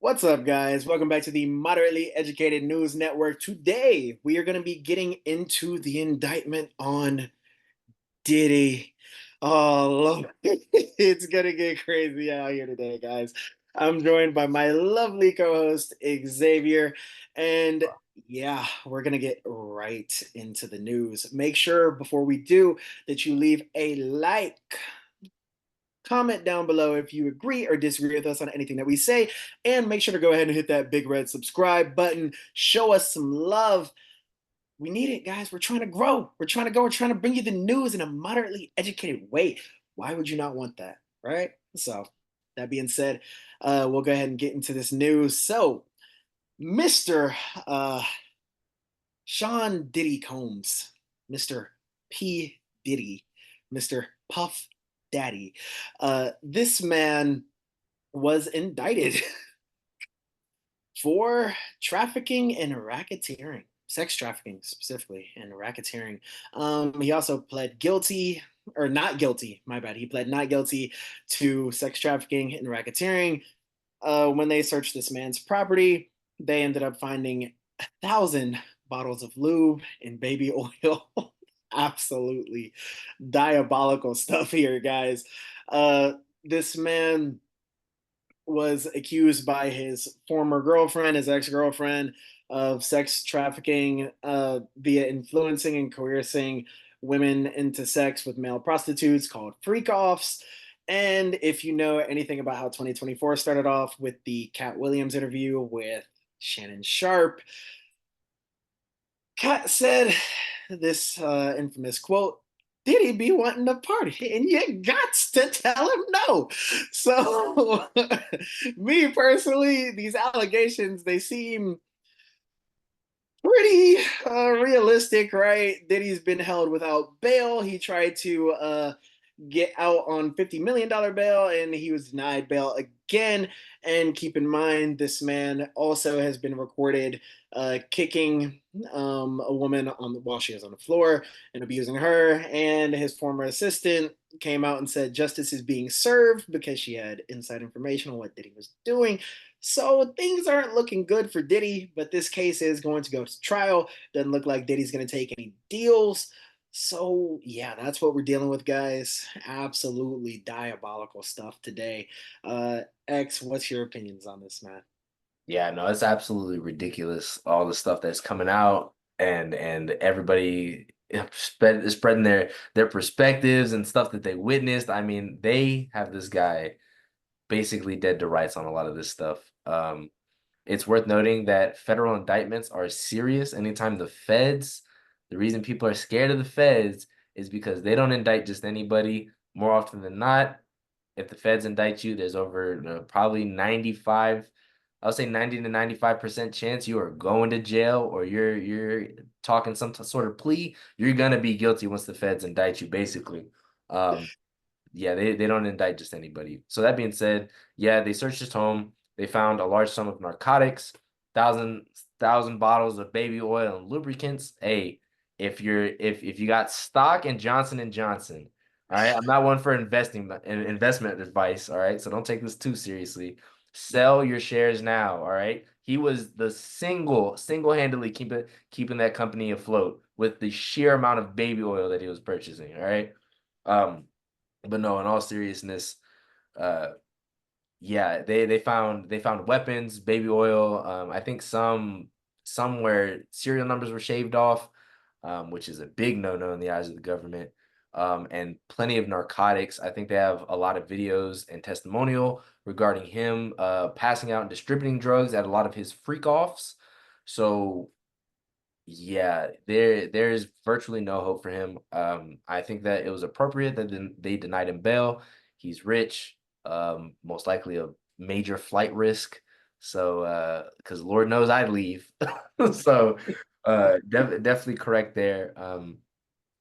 What's up, guys? Welcome back to the Moderately Educated News Network. Today, we are going to be getting into the indictment on Diddy. Oh, Lord. It's going to get crazy out here today, guys. I'm joined by my lovely co host, Xavier. And yeah, we're going to get right into the news. Make sure before we do that you leave a like. Comment down below if you agree or disagree with us on anything that we say, and make sure to go ahead and hit that big red subscribe button. Show us some love. We need it, guys. We're trying to grow. We're trying to go. We're trying to bring you the news in a moderately educated way. Why would you not want that, right? So, that being said, we'll go ahead and get into this news. So, Mr. Sean Diddy Combs, Mr. P. Diddy, Mr. Puff Daddy. This man was indicted for trafficking and racketeering, sex trafficking specifically, and racketeering. He also pled guilty, or not guilty, my bad. He pled not guilty to sex trafficking and racketeering. When they searched this man's property, they ended up finding 1,000 bottles of lube and baby oil. Absolutely diabolical stuff here, guys. This man was accused by his former girlfriend, his ex-girlfriend, of sex trafficking via influencing and coercing women into sex with male prostitutes called freak offs. And if you know anything about how 2024 started off with the Cat Williams interview with Shannon Sharp, Cat said this infamous quote, "Did he be wanting to party? And you got to tell him no." So, me personally, these allegations, they seem pretty realistic, right? Diddy's been held without bail. He tried to get out on $50 million bail, and he was denied bail again. And keep in mind, this man also has been recorded kicking a woman while she was on the floor and abusing her. And his former assistant came out and said justice is being served because she had inside information on what Diddy was doing. So things aren't looking good for Diddy, but this case is going to go to trial. Doesn't look like Diddy's going to take any deals. So yeah, that's what we're dealing with, guys. Absolutely diabolical stuff today. X, what's your opinions on this, man? Yeah, no, it's absolutely ridiculous. All the stuff that's coming out and everybody spreading their perspectives and stuff that they witnessed. I mean, they have this guy basically dead to rights on a lot of this stuff. It's worth noting that federal indictments are serious. Anytime the reason people are scared of the feds is because they don't indict just anybody. More often than not, if the feds indict you, there's over probably 95, I'll say 90 to 95% chance you are going to jail or you're talking some sort of plea. You're gonna be guilty once the feds indict you, basically. Um, yeah, they don't indict just anybody. So that being said, yeah, they searched his home. They found a large sum of narcotics, thousand bottles of baby oil and lubricants. Hey, if you got stock in Johnson and Johnson, all right, I'm not one for investment advice, all right, so don't take this too seriously. Sell your shares now, all right. He was the single-handedly keeping that company afloat with the sheer amount of baby oil that he was purchasing, all right. Um, but no, in all seriousness, uh, yeah, they found weapons, baby oil. I think some where serial numbers were shaved off, which is a big no-no in the eyes of the government. And plenty of narcotics. I think they have a lot of videos and testimonial regarding him passing out and distributing drugs at a lot of his freak offs. So yeah, there's virtually no hope for him. I think that it was appropriate that they denied him bail. He's rich, most likely a major flight risk. So, because Lord knows I'd leave. So, definitely correct there.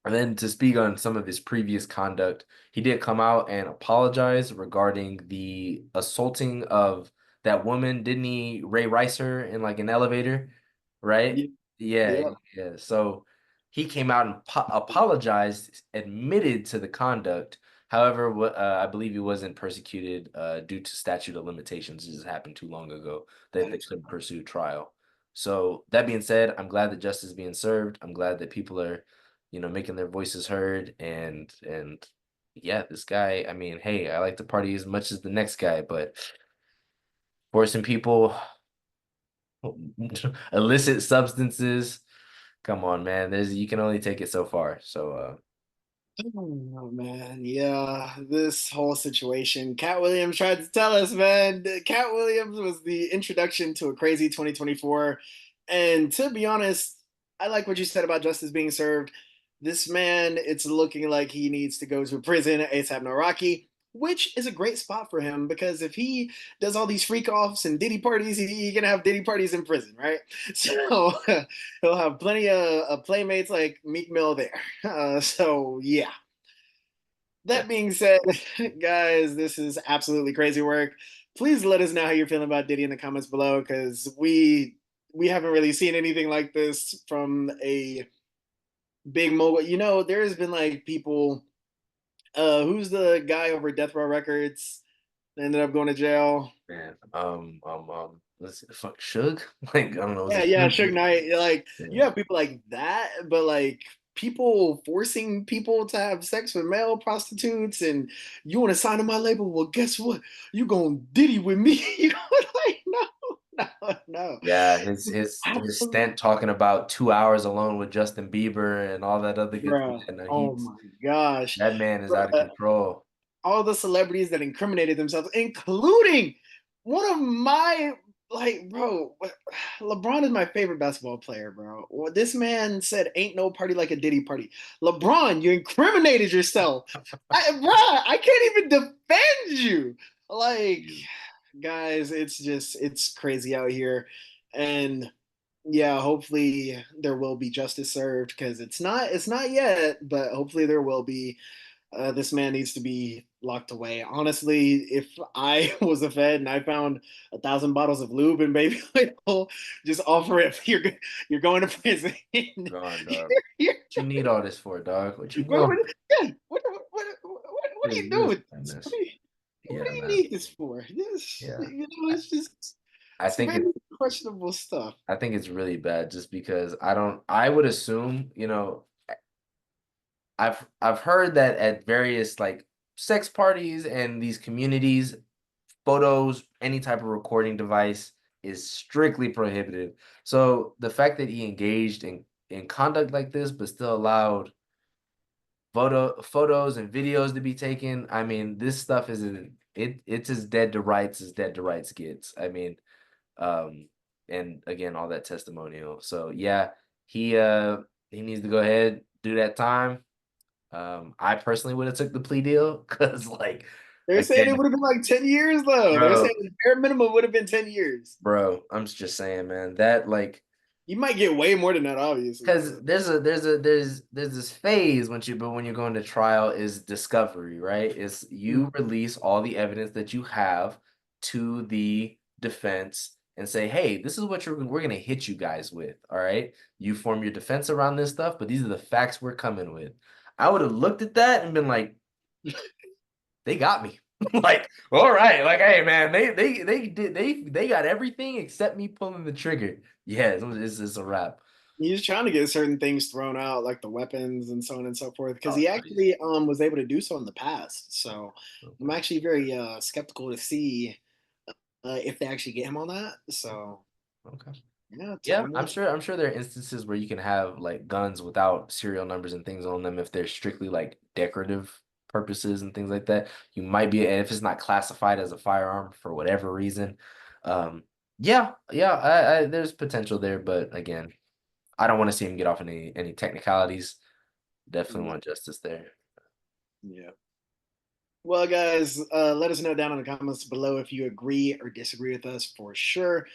And then to speak on some of his previous conduct, he did come out and apologize regarding the assaulting of that woman. Didn't he Ray Rice her in like an elevator, right? Yeah, Yeah, yeah. yeah. So he came out and apologized, admitted to the conduct. However, I believe he wasn't persecuted due to statute of limitations. It just happened too long ago that That they is couldn't correct. pursue trial. So that being said, I'm glad that justice is being served. I'm glad that people are, making their voices heard. And yeah, this guy, I mean, hey, I like to party as much as the next guy, but forcing people illicit substances, come on, man. You can only take it so far. So Oh man, yeah, this whole situation. Cat Williams tried to tell us, man. Cat Williams was the introduction to a crazy 2024. And to be honest, I like what you said about justice being served. This man, it's looking like he needs to go to prison ASAP no Rocky, which is a great spot for him because if he does all these freak offs and Diddy parties, he can have Diddy parties in prison, right? So he'll have plenty of playmates like Meek Mill there. So yeah. yeah, That being said, guys, this is absolutely crazy work. Please let us know how you're feeling about Diddy in the comments below because we haven't really seen anything like this from a big mogul. There's been like people. Who's the guy over Death Row Records that ended up going to jail? man. Let's see, fuck Suge. Like I don't know, was Yeah, it yeah, Suge Suge? Knight. Like you Yeah. have people like that, but like people forcing people to have sex with male prostitutes, and you want to sign to my label? Well, guess what? You gonna Diddy with me? You know, like no. Yeah, his Absolutely, stint talking about 2 hours alone with Justin Bieber and all that other good stuff. bro. And Oh my gosh, that man is out of Bruh, control. all the celebrities that incriminated themselves, including one of my like, bro, LeBron is my favorite basketball player, bro. Well, this man said, "Ain't no party like a Diddy party." LeBron, you incriminated yourself, bro. I can't even defend you. Like, Dude. guys, it's crazy out here, and yeah, hopefully there will be justice served because it's not yet, but hopefully there will be. This man needs to be locked away. Honestly, if I was a Fed and I found 1,000 bottles of lube and baby oil, just offer it. You're going to prison. Gone, dog. You're- What you need all this for, dog? What you what, want? yeah, what do you do This with this? madness. What Yeah, do you man. need this for? Yeah. I, It's just I it's think very it questionable stuff. I think it's really bad just because I would assume, I've heard that at various like sex parties and these communities, photos, any type of recording device is strictly prohibited. So the fact that he engaged in conduct like this, but still allowed photos and videos to be taken, I mean, this stuff it's as dead to rights as dead to rights gets. I mean, um, and again, all that testimonial. So yeah, he needs to go ahead, do that time. I personally would have took the plea deal because like They're saying it again, would have been like 10 years though. They're bro, saying the bare minimum would have been 10 years. I'm just saying, man, that like You might get way more than that, obviously, because but there's this phase when you're going to trial is discovery, right? Is you mm, release all the evidence that you have to the defense and say, hey, this is what we're gonna hit you guys with. All right. You form your defense around this stuff, but these are the facts we're coming with. I would have looked at that and been like, they got me. Like, all right, like, hey man, they got everything except me pulling the trigger. Yeah, it's a wrap. he's trying to get certain things thrown out, like the weapons and so on and so forth, because Oh, he nice. actually was able to do so in the past. So I'm Okay. actually very skeptical to see if they actually get him on that. So Okay. yeah, Yeah, time I'm will. sure. I'm sure there are instances where you can have like guns without serial numbers and things on them if they're strictly like decorative purposes and things like that. You might be, and if it's not classified as a firearm for whatever reason. Um, yeah, there's potential there, but again, I don't want to see him get off any technicalities. Definitely Yeah. want justice there. Yeah. Well, guys, let us know down in the comments below if you agree or disagree with us for sure.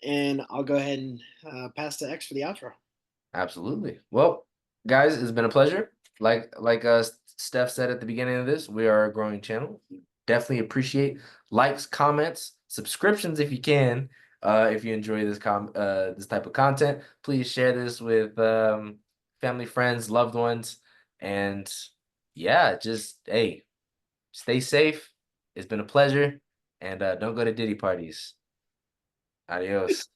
And I'll go ahead and pass to X for the outro. Absolutely. Well, guys, it's been a pleasure. Like Steph said at the beginning of this, we are a growing channel. Definitely appreciate likes, comments, subscriptions if you can. If you enjoy this type of content, please share this with family, friends, loved ones, and yeah, just hey, Stay safe. It's been a pleasure. And don't go to Diddy parties. Adios.